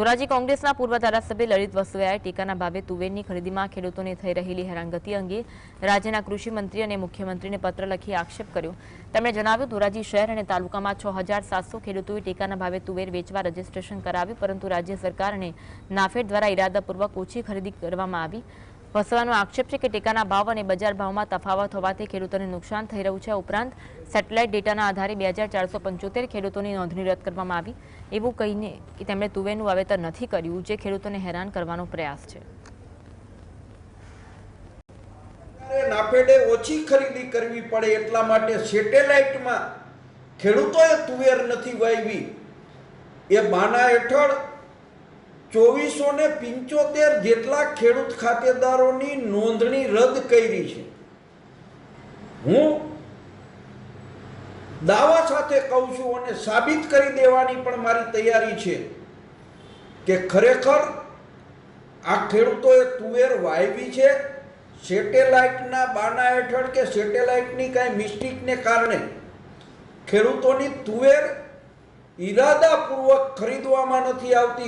ધોરાજી કોંગ્રેસના પૂર્વ ધારાસભ્ય લલિત વસોયાએ ટેકાના ભાવે તુવેરની ખરીદીમાં ખેડૂતોને થઈ રહેલી હેરાનગતિ અંગે રાજ્યના કૃષિ મંત્રી અને મુખ્યમંત્રીને પત્ર લખી આક્ષેપ કર્યો। તેમણે જણાવ્યું, ધોરાજી શહેર અને તાલુકામાં 6700 ખેડૂતોએ ટેકાના ભાવે તુવેર વેચવા રજીસ્ટ્રેશન કરાવ્યું, પરંતુ રાજ્ય સરકાર અને નાફેડ દ્વારા ઇરાદાપૂર્વક ઓછી ખરીદી કરવામાં આવી। વસવાનો આક્ષેપ છે કે ટેકાના ભાવ અને બજાર ભાવમાં તફાવત હોવાથી ખેડૂતોને નુકસાન થઈ રહ્યું છે। ઉપરાંત સેટેલાઇટ ડેટાના આધારે 2475 ખેડૂતોની નોંધણી રદ કરવામાં આવી, એવું કહીને કે તેમણે તુવેરનું વાવેતર નથી કર્યું, જે ખેડૂતોને હેરાન કરવાનો પ્રયાસ છે। નાફેડે ઓછી ખરીદી કરવી પડે એટલા માટે સેટેલાઇટમાં ખેડૂતોએ તુવેર નથી વાવી એ બાના હેઠળ 2475 જેટલા ખેડૂત ખાતેદારોની નોંધણી રદ કરી છે। હું દાવા સાથે કહું છું અને સાબિત કરી દેવાની પણ મારી તૈયારી છે કે ખરેખર આ ખેડૂતોએ તુવેર વાવી છે। સેટેલાઇટના બાના હેઠળ કે સેટેલાઇટની કાંઈ મિસ્ટેકને કારણે ખેડૂતોની તુવેર ઇરાદાપૂર્વક ખરીદવામાં નથી આવતી।